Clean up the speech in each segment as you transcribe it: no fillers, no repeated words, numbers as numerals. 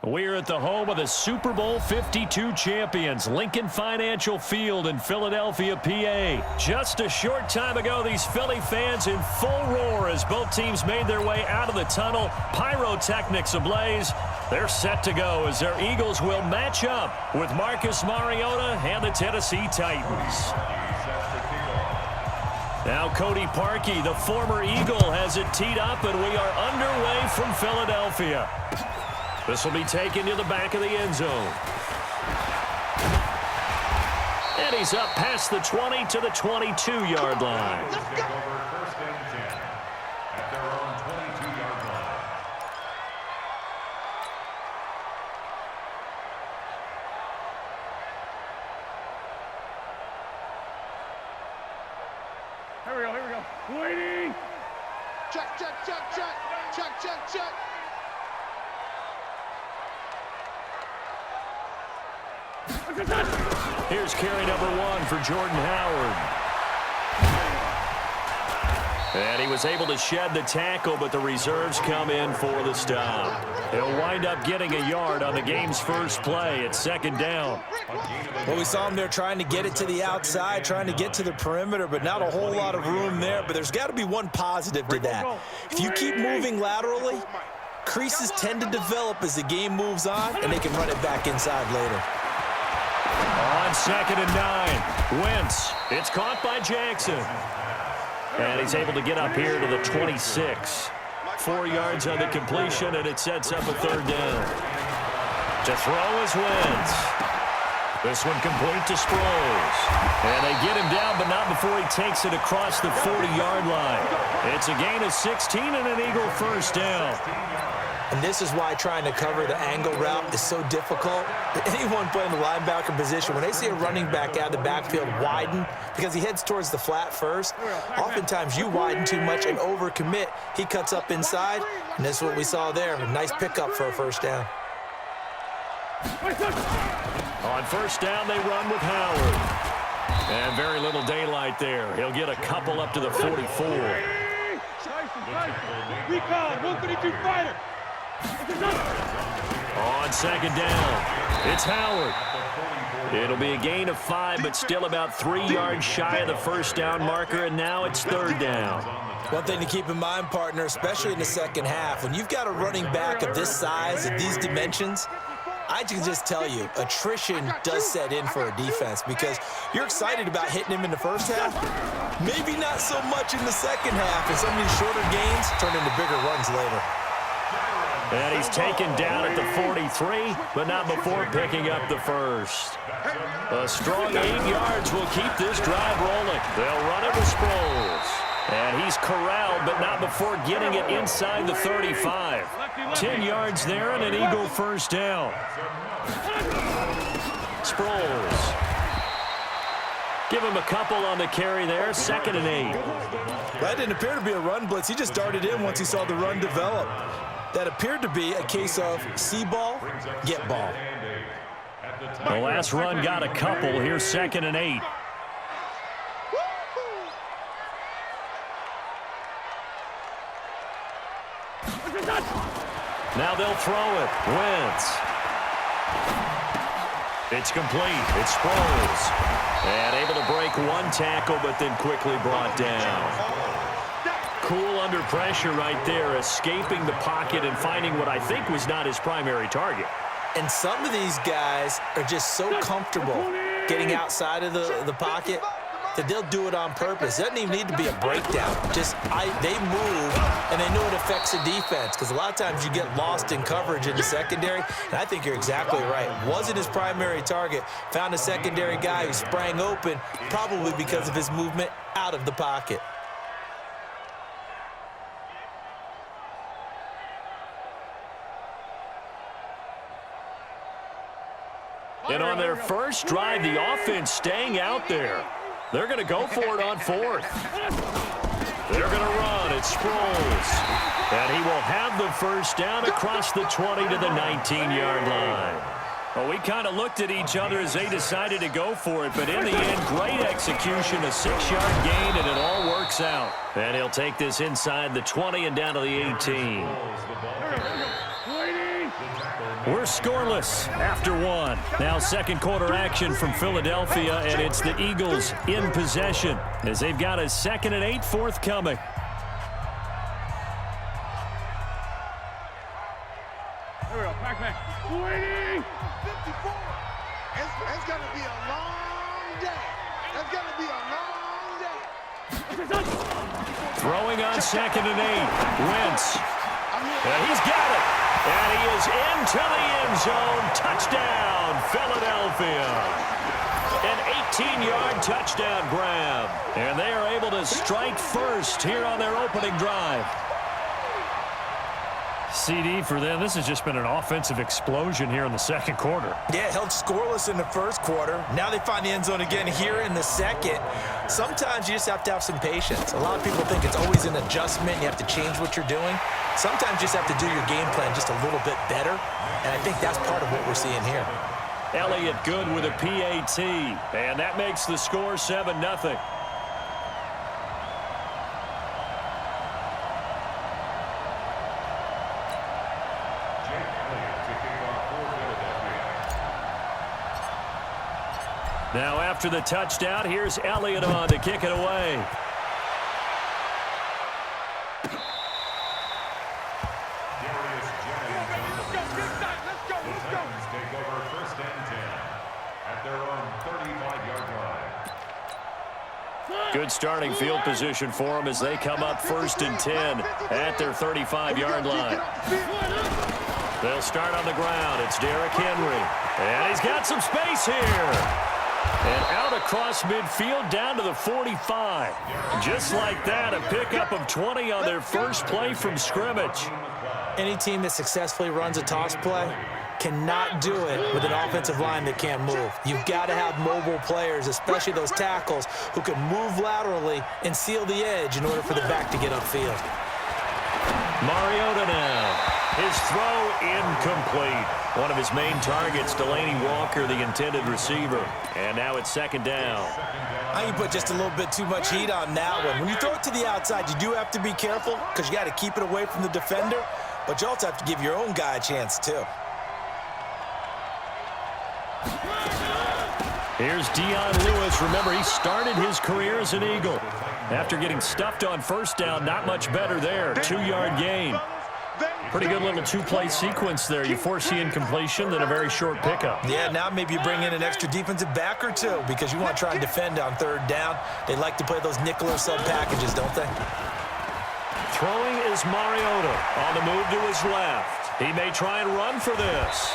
We're at the home of the Super Bowl 52 champions, Lincoln Financial Field in Philadelphia, PA. Just a short time ago, these Philly fans in full roar as both teams made their way out of the tunnel. Pyrotechnics ablaze. They're set to go as their Eagles will match up with Marcus Mariota and the Tennessee Titans. Now Cody Parkey, the former Eagle, has it teed up, and we are underway from Philadelphia. This will be taken to the back of the end zone. And he's up past the 20 to the 22-yard line. Here we go. Waiting. Check. Here's carry number 1 for Jordan Howard. And he was able to shed the tackle, but the reserves come in for the stop. He'll wind up getting a yard on the game's first play. It's second down. Well, we saw him there trying to get it to the outside, trying to get to the perimeter, but not a whole lot of room there. But there's got to be one positive to that. If you keep moving laterally, creases tend to develop as the game moves on, and they can run it back inside later. On 2nd and 9, Wentz. It's caught by Jackson. And he's able to get up here to the 26. 4 yards on the completion, and it sets up a third down. To throw is Wentz. This one complete to Sproles. And they get him down, but not before he takes it across the 40-yard line. It's a gain of 16 and an Eagle first down. And this is why trying to cover the angle route is so difficult. Anyone playing the linebacker position, when they see a running back out of the backfield widen, because he heads towards the flat first, oftentimes you widen too much and overcommit. He cuts up inside, and this is what we saw there. A nice pickup for a first down. On first down, they run with Howard. And very little daylight there. He'll get a couple up to the 44. Recall, 132 fighter. On second down, it's Howard. It'll be a gain of 5, but still about 3 yards shy of the first down marker, and now it's third down. One thing to keep in mind, partner, especially in the second half, when you've got a running back of this size, of these dimensions, I can just tell you, attrition does set in for a defense because you're excited about hitting him in the first half. Maybe not so much in the second half, and some of these shorter gains turn into bigger runs later. And he's taken down at the 43, but not before picking up the first. A strong 8 yards will keep this drive rolling. They'll run it with Sproles. And he's corralled, but not before getting it inside the 35. 10 yards there and an Eagle first down. Sproles. Give him a couple on the carry there, 2nd and 8. That didn't appear to be a run blitz. He just darted in once he saw the run develop. That appeared to be a case of see ball, get ball. The last run got a couple. Here's 2nd and 8. Now they'll throw it. Wentz. It's complete. It's Sproles. And able to break one tackle, but then quickly brought down. Cool under pressure right there, escaping the pocket and finding what I think was not his primary target. And some of these guys are just so comfortable getting outside of the pocket that they'll do it on purpose. It doesn't even need to be a breakdown. Just they move, and they know it affects the defense because a lot of times you get lost in coverage in the secondary, and I think you're exactly right. Wasn't his primary target. Found a secondary guy who sprang open, probably because of his movement out of the pocket. And on their first drive, the offense staying out there. They're going to go for it on 4th. They're going to run. It's Sproles. And he will have the first down across the 20 to the 19-yard line. Well, we kind of looked at each other as they decided to go for it, but in the end, great execution, a 6-yard gain, and it all works out. And he'll take this inside the 20 and down to the 18. We're scoreless after one. Now second quarter action from Philadelphia, and it's the Eagles in possession as they've got a 2nd and 8 forthcoming. Here we go, back. Waiting! 54. It's going to be a long day. It's going to be a long day. Throwing on 2nd and 8. Wentz. And he's got it. And he is into the end zone. Touchdown, Philadelphia. An 18-yard touchdown grab. And they are able to strike first here on their opening drive. CD for them. This has just been an offensive explosion here in the second quarter. Yeah, held scoreless in the first quarter. Now they find the end zone again here in the second. Sometimes you just have to have some patience. A lot of people think it's always an adjustment. You have to change what you're doing. Sometimes you just have to do your game plan just a little bit better. And I think that's part of what we're seeing here. Elliott good with a PAT. And that makes the score 7-0. Now after the touchdown, here's Elliott on to kick it away. Good starting field position for them as they come up 1st and 10 at their 35-yard line. They'll start on the ground. It's Derrick Henry. And he's got some space here. And out across midfield down to the 45. Just like that, a pickup of 20 on their first play from scrimmage. Any team that successfully runs a toss play cannot do it with an offensive line that can't move. You've got to have mobile players, especially those tackles, who can move laterally and seal the edge in order for the back to get upfield. Mariota now. His throw incomplete. One of his main targets, Delaney Walker, the intended receiver. And now it's 2nd down. I think you put just a little bit too much heat on that one. When you throw it to the outside, you do have to be careful because you got to keep it away from the defender, but you also have to give your own guy a chance too. Here's Dion Lewis. Remember, he started his career as an Eagle. After getting stuffed on 1st down, not much better there. 2-yard gain. Pretty good little 2-play sequence there. You force the incompletion, then a very short pickup. Yeah, now maybe you bring in an extra defensive back or two because you want to try and defend on 3rd down. They like to play those nickel or sub packages, don't they? Throwing is Mariota on the move to his left. He may try and run for this.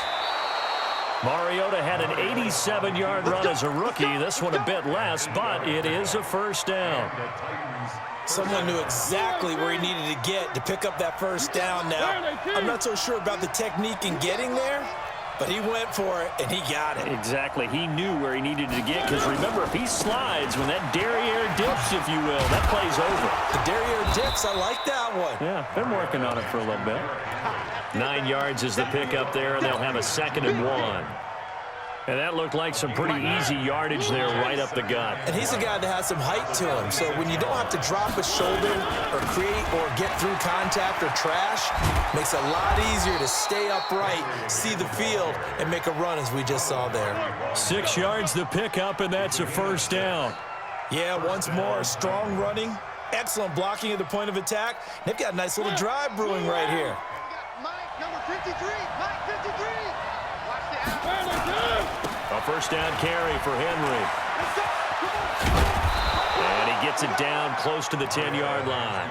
Mariota had an 87-yard run as a rookie. This one a bit less, but it is a 1st down. Someone knew exactly where he needed to get to pick up that 1st down now. I'm not so sure about the technique in getting there, but he went for it, and he got it. Exactly. He knew where he needed to get, because remember, if he slides, when that derriere dips, if you will, that play's over. The derriere dips, I like that one. Yeah, been working on it for a little bit. 9 yards is the pickup there, and they'll have a 2nd and 1. And that looked like some pretty easy yardage there right up the gut. And he's a guy that has some height to him, so when you don't have to drop a shoulder or create or get through contact or trash, makes it a lot easier to stay upright, see the field, and make a run as we just saw there. 6 yards the pickup, and that's a 1st down. Yeah, once more, strong running, excellent blocking at the point of attack. They've got a nice little drive brewing right here. Mike, number 53. Mike, 53. Watch the out. A 1st down carry for Henry. And he gets it down close to the 10-yard line.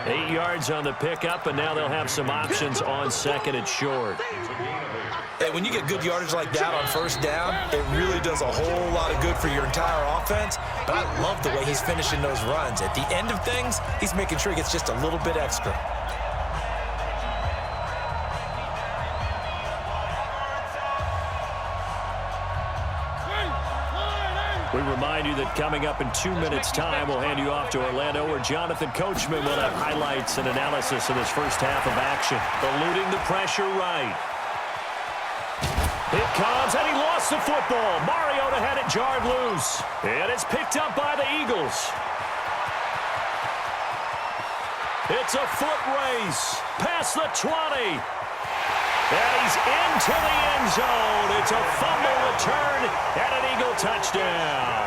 8 yards on the pickup, and now they'll have some options on 2nd and short. Hey, when you get good yardage like that on 1st down, it really does a whole lot of good for your entire offense. But I love the way he's finishing those runs. At the end of things, he's making sure he gets just a little bit extra. We remind you that coming up in 2 minutes' time, we'll hand you off to Orlando, where Jonathan Coachman will have highlights and analysis of this first half of action. Eluding the pressure right. It comes, and he lost the football. Mariota had it jarred loose. And it's picked up by the Eagles. It's a foot race past the 20. And he's into the end zone. It's a fumble return and an Eagle touchdown.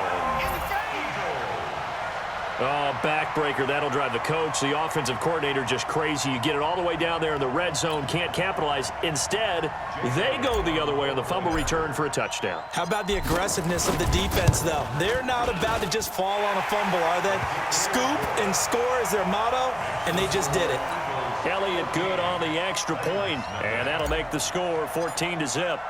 Oh, backbreaker. That'll drive the coach, the offensive coordinator, just crazy. You get it all the way down there in the red zone, can't capitalize. Instead, they go the other way on the fumble return for a touchdown. How about the aggressiveness of the defense, though? They're not about to just fall on a fumble, are they? Scoop and score is their motto, and they just did it. Elliott good on the extra point, and that'll make the score 14-0.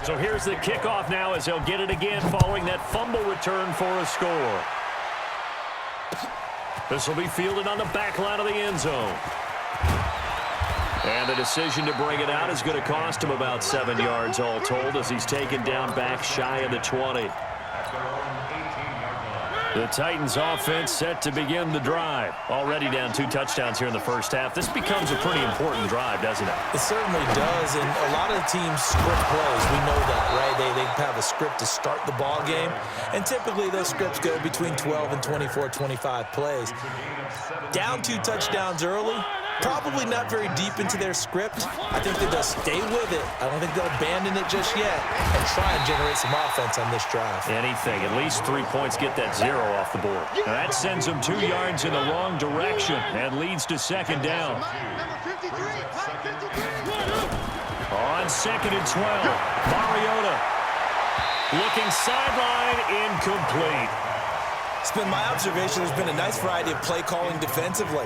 So here's the kickoff now as they'll get it again following that fumble return for a score. This will be fielded on the back line of the end zone. And the decision to bring it out is going to cost him about 7 yards all told as he's taken down back shy of the 20. The Titans offense set to begin the drive. Already down 2 touchdowns here in the first half. This becomes a pretty important drive, doesn't it? It certainly does, and a lot of the teams script plays. We know that, right? They have a script to start the ball game, and typically those scripts go between 12 and 24, 25 plays. Down 2 touchdowns early, probably not very deep into their script. I think they'll stay with it. I don't think they'll abandon it just yet and try and generate some offense on this drive. Anything. At least 3 points, get that 0 off the board. Now that sends them 2 yards in the wrong direction and leads to second down. On 2nd and 12, Mariota looking sideline, incomplete. It's been my observation there's been a nice variety of play calling defensively.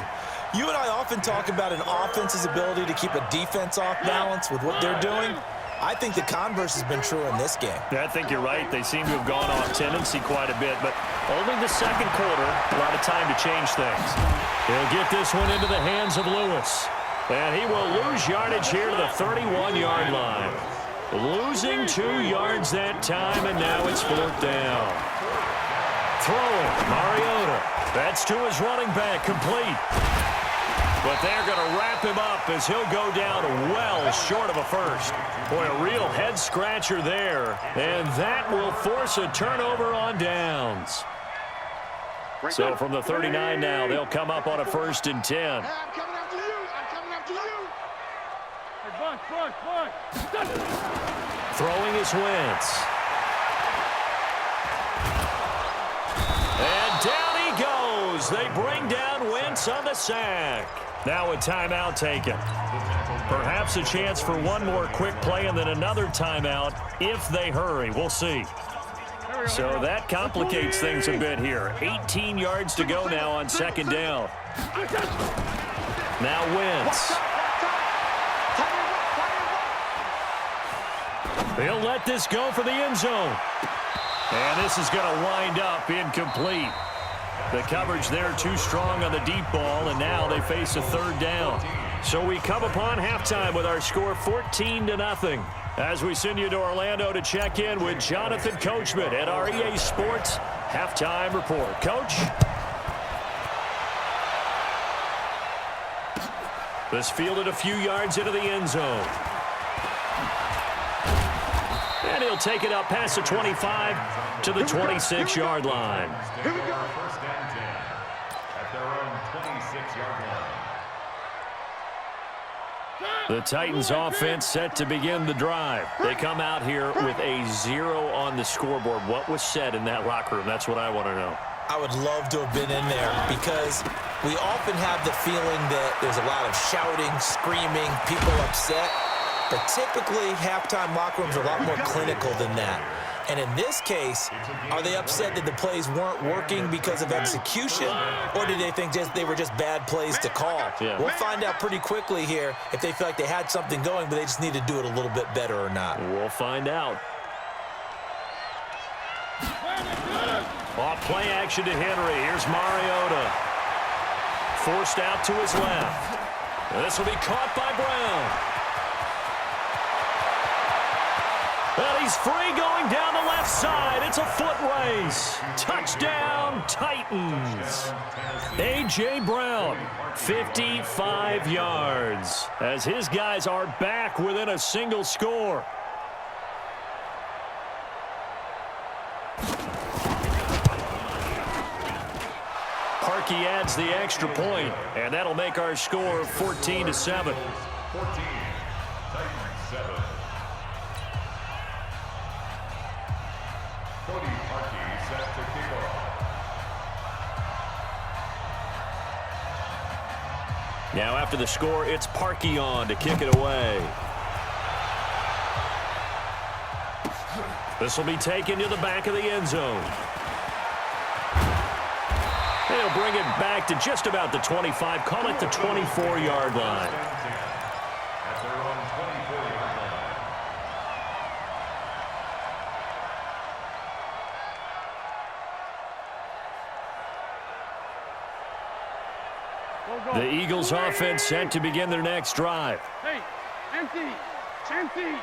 You and I often talk about an offense's ability to keep a defense off balance with what they're doing. I think the converse has been true in this game. Yeah, I think you're right. They seem to have gone off tendency quite a bit, but only the second quarter, a lot of time to change things. He'll get this one into the hands of Lewis. And he will lose yardage here to the 31-yard line. Losing 2 yards that time, and now it's 4th down. Throwing, Mariota. That's to his running back, complete. But they're going to wrap him up as he'll go down well short of a first. Boy, a real head-scratcher there. And that will force a turnover on downs. So from the 39 now, they'll come up on a 1st and 10. I'm coming after you. I'm coming after you. Hey, Buck. Throwing is Wentz. And down he goes. They bring down Wentz on the sack. Now a timeout taken. Perhaps a chance for one more quick play and then another timeout if they hurry. We'll see. So that complicates things a bit here. 18 yards to go now on 2nd down. Now Wentz. They'll let this go for the end zone. And this is going to wind up incomplete. The coverage there too strong on the deep ball, and now they face a 3rd down. So we come upon halftime with our score 14-0. As we send you to Orlando to check in with Jonathan Coachman at our EA Sports Halftime Report. Coach? This fielded a few yards into the end zone. And he'll take it up past the 25 to the 26-yard line. Here we go. First down 10 at their own 26-yard line. The Titans offense set to begin the drive. They come out here with a 0 on the scoreboard. What was said in that locker room? That's what I want to know. I would love to have been in there because we often have the feeling that there's a lot of shouting, screaming, people upset. But typically, halftime locker rooms are a lot more clinical than that. And in this case, are they upset that the plays weren't working because of execution, or did they think they were just bad plays to call? Yeah. We'll find out pretty quickly here if they feel like they had something going, but they just need to do it a little bit better or not. We'll find out. Off play action to Henry. Here's Mariota. Forced out to his left. This will be caught by Brown. And he's free going down the left side. It's a foot race. Touchdown, Titans. A.J. Brown, 55 yards, as his guys are back within a single score. Parkey adds the extra point, and that'll make our score 14-7. Titans 7. Cody Parkey set to kick off. Now after the score, it's Parkey on to kick it away. This will be taken to the back of the end zone. They'll bring it back to just about the 25, call it the 24-yard line. At their own 24-yard line. The Eagles offense set to begin their next drive. Hey, empty. Empty.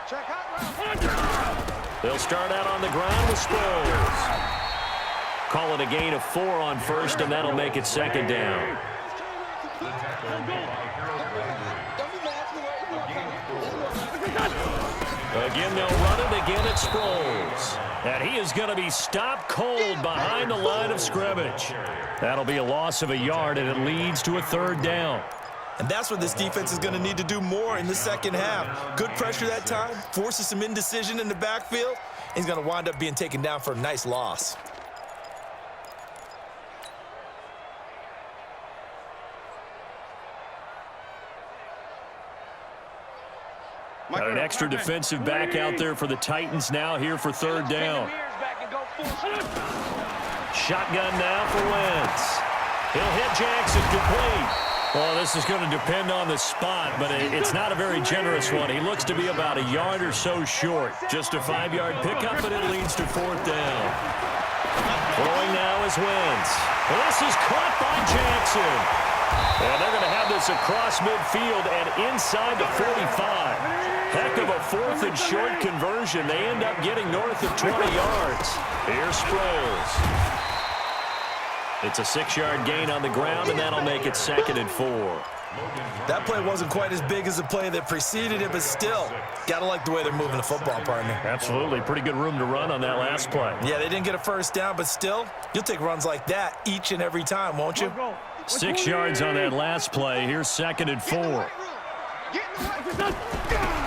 Check out. They'll start out on the ground with Sproles. Call it a gain of 4 on first, and that'll make it second down. The tackle by Harold Landry. Again, they'll run it. Again, it's Sproles. And he is going to be stopped cold behind the line of scrimmage. That'll be a loss of a yard, and it leads to a third down. And that's what this defense is going to need to do more in the second half. Good pressure that time, forces some indecision in the backfield. He's going to wind up being taken down for a nice loss. Got an extra defensive back out there for the Titans now here for third down. Shotgun now for Wentz. He'll hit Jackson complete. Well, this is going to depend on the spot, but it's not a very generous one. He looks to be about a yard or so short. Just a 5-yard pickup, and it leads to fourth down. Throwing now is Wentz. Well, this is caught by Jackson. And they're going to have this across midfield and inside the 45. Heck of a fourth and short conversion. They end up getting north of 20 yards. Here's Sproles. It's a 6-yard gain on the ground, and that'll make it second and 4. That play wasn't quite as big as the play that preceded it, but still, got to like the way they're moving the football, partner. Absolutely. Pretty good room to run on that last play. Yeah, they didn't get a first down, but still, you'll take runs like that each and every time, won't you? 6 yards on that last play. Here's second and 4.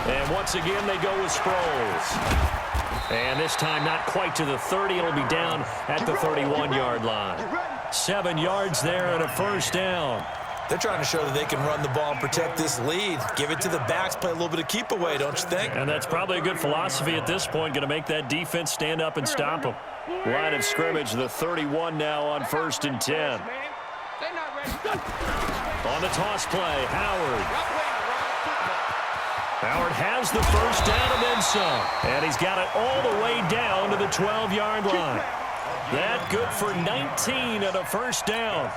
And once again, they go with Sproles. And this time, not quite to the 30. It'll be down at the 31-yard line. 7 yards there and a first down. They're trying to show that they can run the ball and protect this lead. Give it to the backs, play a little bit of keep away, don't you think? And that's probably a good philosophy at this point. Going to make that defense stand up and stop them. Line of scrimmage, the 31 now on first and 10. On the toss play, Howard. Howard has the first down and then some. And he's got it all the way down to the 12-yard line. That good for 19 and a first down.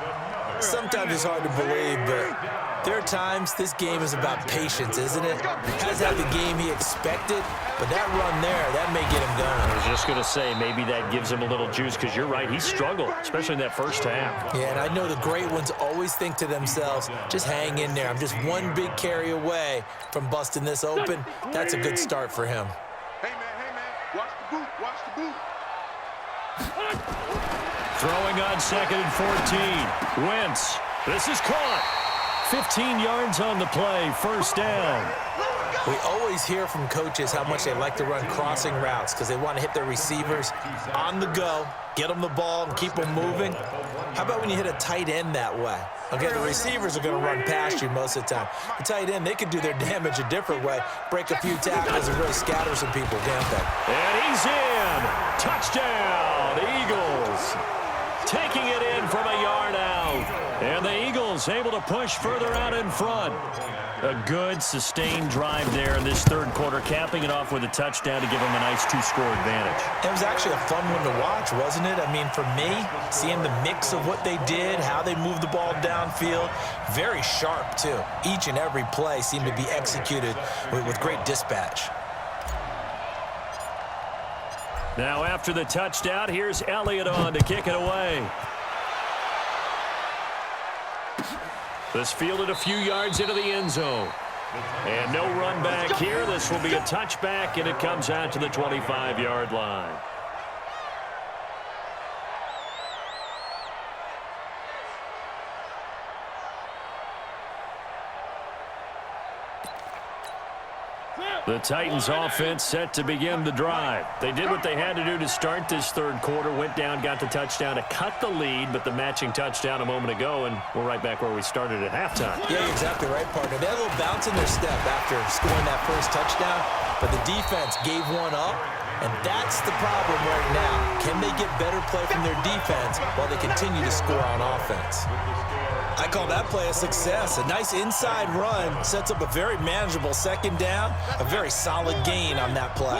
Sometimes it's hard to believe, but there are times this game is about patience, isn't it? Has had the game he expected, but that run there, that may get him going. I was just going to say, maybe that gives him a little juice, because you're right, he struggled, especially in that first half. Yeah, and I know the great ones always think to themselves, just hang in there. I'm just one big carry away from busting this open. That's a good start for him. Hey, man, watch the boot, watch the boot. Throwing on second and 14. Wentz. This is caught. 15 yards on the play. First down. We always hear from coaches how much they like to run crossing routes because they want to hit their receivers on the go, get them the ball, and keep them moving. How about when you hit a tight end that way? Okay, the receivers are going to run past you most of the time. The tight end, they can do their damage a different way, break a few tackles, and really scatter some people, can't they? And he's in. Touchdown, Eagles. Taking it in from a yard out. And the Eagles able to push further out in front. A good, sustained drive there in this third quarter, capping it off with a touchdown to give them a nice 2-score advantage. It was actually a fun one to watch, wasn't it? I mean, for me, seeing the mix of what they did, how they moved the ball downfield, very sharp, too. Each and every play seemed to be executed with great dispatch. Now after the touchdown, here's Elliott on to kick it away. This fielded a few yards into the end zone. And no run back here. This will be a touchback, and it comes out to the 25-yard line. The Titans offense set to begin the drive. They did what they had to do to start this third quarter, went down, got the touchdown to cut the lead, but the matching touchdown a moment ago, and we're right back where we started at halftime. Yeah, you're exactly right, partner. They had a little bounce in their step after scoring that first touchdown, but the defense gave one up, and that's the problem right now. Can they get better play from their defense while they continue to score on offense? I call that play a success. A nice inside run sets up a very manageable second down, a very solid gain on that play.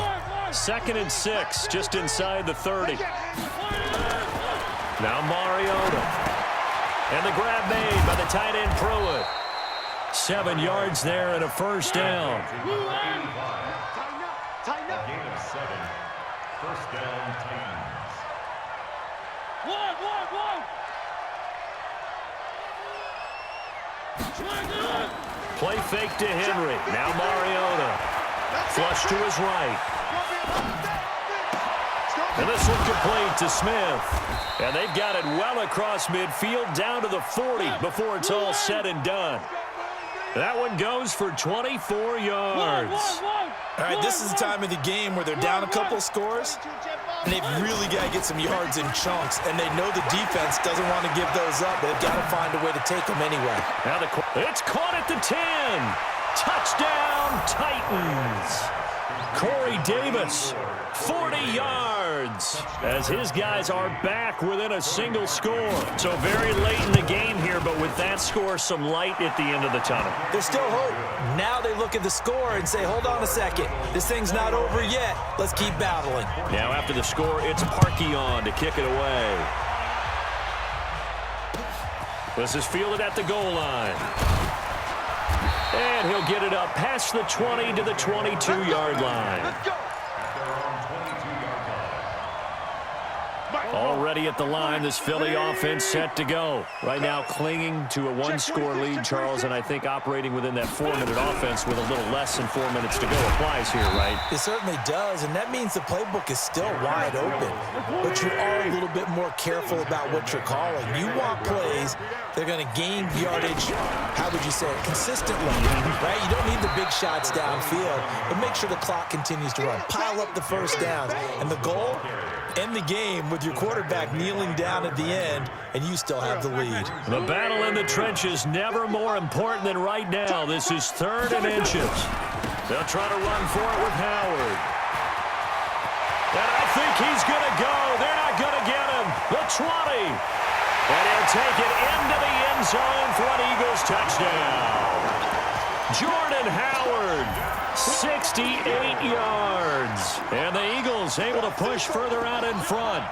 2nd and 6, just inside the 30. Now Mariota. And the grab made by the tight end Pruitt. 7 yards there and a first down. Tighten up. Gain of 7. First down, Titans. One. Play fake to Henry. Now Mariota. Flush to his right. And this one complete to Smith. And they've got it well across midfield down to the 40 before it's all said and done. That one goes for 24 yards. All right, this is the time of the game where they're down a couple scores, and they've really got to get some yards in chunks, and they know the defense doesn't want to give those up, but they've got to find a way to take them anyway. Now it's caught at the 10. Touchdown, Titans. Corey Davis, 40 yards, as his guys are back within a single score. So very late in the game here, but with that score, some light at the end of the tunnel. There's still hope. Now they look at the score and say, hold on a second. This thing's not over yet. Let's keep battling. Now after the score, it's Parkey on to kick it away. This is fielded at the goal line. And he'll get it up past the 20 to the 22-yard line. Let's go. Already at the line, this Philly offense set to go. Right now clinging to a one-score lead, Charles, and I think operating within that 4-minute offense with a little less than 4 minutes to go applies here, right? It certainly does, and that means the playbook is still wide open. But you are a little bit more careful about what you're calling. You want plays they're going to gain yardage, how would you say it, consistently, right? You don't need the big shots downfield, but make sure the clock continues to run. Pile up the first downs, and the goal, end the game with your quarterback kneeling down at the end, and you still have the lead. The battle in the trenches never more important than right now. This is 3rd and inches. They'll try to run for it with Howard. And I think he's going to go. They're not going to get him. The 20. And he'll take it into the end zone for an Eagles touchdown. Jordan Howard, 68 yards. And the Eagles able to push further out in front.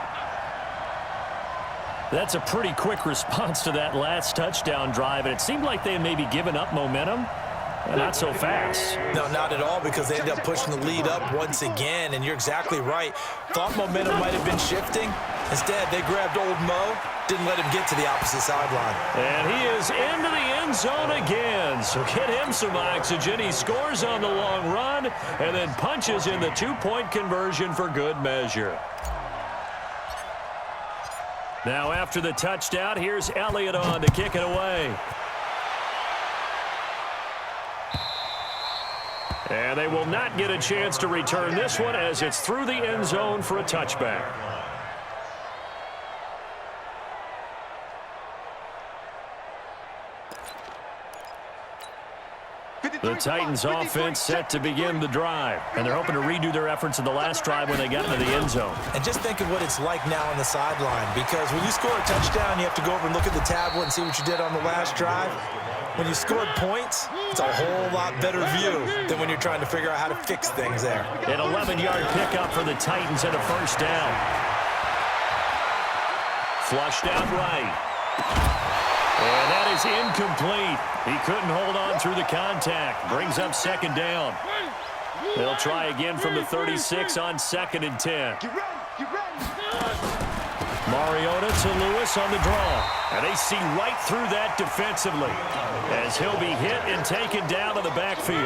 That's a pretty quick response to that last touchdown drive, and it seemed like they had maybe given up momentum. Not so fast. No, not at all, because they ended up pushing the lead up once again, and you're exactly right. Thought momentum might have been shifting. Instead, they grabbed old Mo, didn't let him get to the opposite sideline. And he is into the end zone again, so get him some oxygen. He scores on the long run and then punches in the two-point conversion for good measure. Now after the touchdown, here's Elliott on to kick it away. And they will not get a chance to return this one as it's through the end zone for a touchback. The Titans offense set to begin the drive, and they're hoping to redo their efforts in the last drive when they got into the end zone. And just think of what it's like now on the sideline, because when you score a touchdown, you have to go over and look at the tablet and see what you did on the last drive. When you scored points, it's a whole lot better view than when you're trying to figure out how to fix things there. An 11-yard pickup for the Titans and a first down. Flushed out right. And that is incomplete. He couldn't hold on through the contact. Brings up second down. They'll try again from the 36 on 2nd and 10. Mariota to Lewis on the draw. And they see right through that defensively as he'll be hit and taken down in the backfield.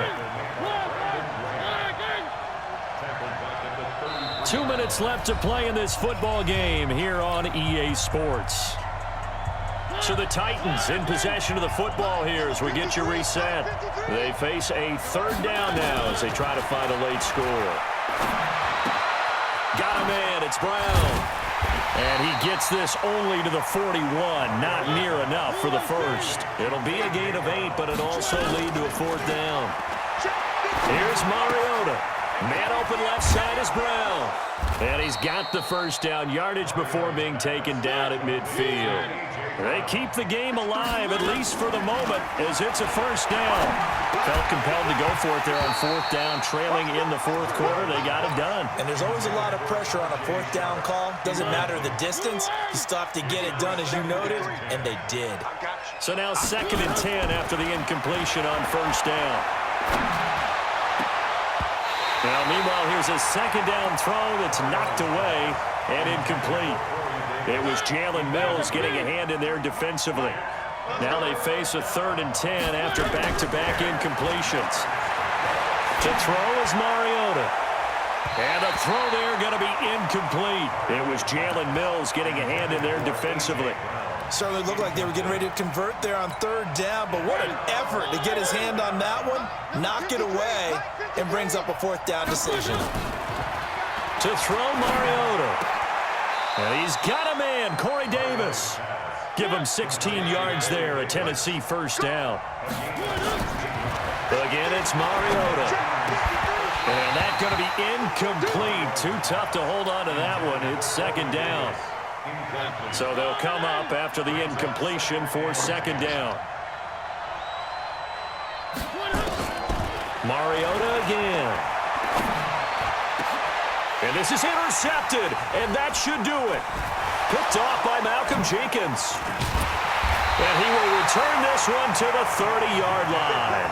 2 minutes left to play in this football game here on EA Sports. So the Titans in possession of the football here as we get you reset. They face a third down now as they try to find a late score. Got a man, it's Brown. And he gets this only to the 41, not near enough for the first. It'll be a gain of 8, but it'll also lead to a fourth down. Here's Mariota. Man open left side is Brown. And he's got the first down, yardage before being taken down at midfield. They keep the game alive, at least for the moment, as it's a first down. Felt compelled to go for it there on fourth down, trailing in the fourth quarter. They got it done. And there's always a lot of pressure on a fourth down call. Doesn't matter the distance. You still have to get it done, as you noted, and they did. So now 2nd and 10 after the incompletion on first down. Now, meanwhile, here's a second down throw that's knocked away and incomplete. It was Jalen Mills getting a hand in there defensively. Now they face a 3rd and 10 after back-to-back incompletions. To throw is Mariota. And the throw there going to be incomplete. It was Jalen Mills getting a hand in there defensively. Certainly looked like they were getting ready to convert there on 3rd down, but what an effort to get his hand on that one, knock it away, and brings up a 4th down decision. To throw Mariota. And he's got a man, Corey Davis. Give him 16 yards there, a Tennessee first down. Again, it's Mariota. And that's going to be incomplete. Too tough to hold on to that one. It's 2nd down. So they'll come up after the incompletion for 2nd down. Mariota again. And this is intercepted, and that should do it. Picked off by Malcolm Jenkins. And he will return this one to the 30-yard line.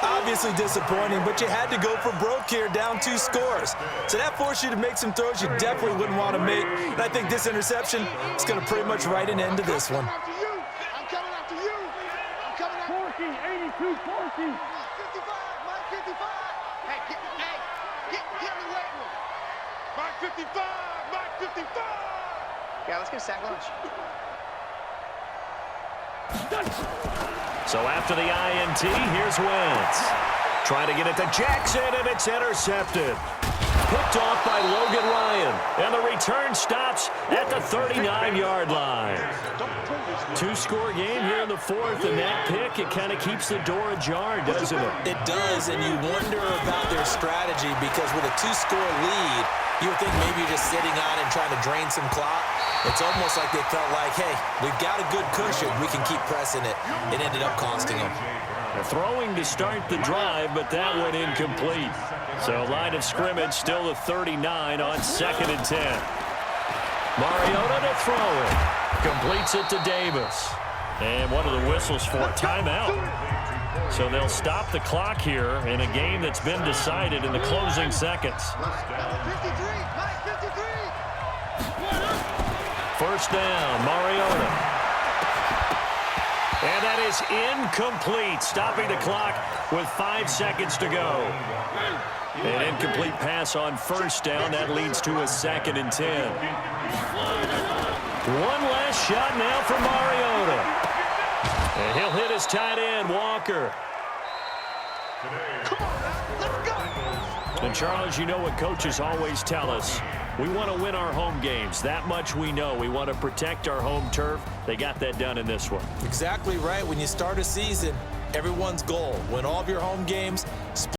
Obviously disappointing, but you had to go for broke here, down 2 scores. So that forced you to make some throws you definitely wouldn't want to make. And I think this interception is going to pretty much write an end to this one. I'm coming after you. I'm coming after you. 40, 82, 40. 55, Mike 55. Hey, get in the weight room. Mike 55, Mike 55. Yeah, let's get a sack lunch. So after the INT, here's Wentz. Trying to get it to Jackson, and it's intercepted. Picked off by Logan Ryan. And the return stops at the 39-yard line. 2-score game here in the 4th, and that pick, it kind of keeps the door ajar, doesn't it? It does, and you wonder about their strategy because with a 2-score lead, you would think maybe you're just sitting on it and trying to drain some clock. It's almost like they felt like, hey, we've got a good cushion. We can keep pressing it. It ended up costing them. They're throwing to start the drive, but that went incomplete. So line of scrimmage still the 39 on 2nd and 10. Mariota to throw it. Completes it to Davis. And one of the whistles for a timeout. So they'll stop the clock here in a game that's been decided in the closing seconds. 53, Mike 53. First down, Mariota. And that is incomplete, stopping the clock with 5 seconds to go. An incomplete pass on first down. That leads to a 2nd and 10. One last shot now for Mariota. And he'll hit his tight end, Walker. Come on, now, let's go. And Charles, you know what coaches always tell us. We want to win our home games. That much we know. We want to protect our home turf. They got that done in this one. Exactly right. When you start a season, everyone's goal, win all of your home games,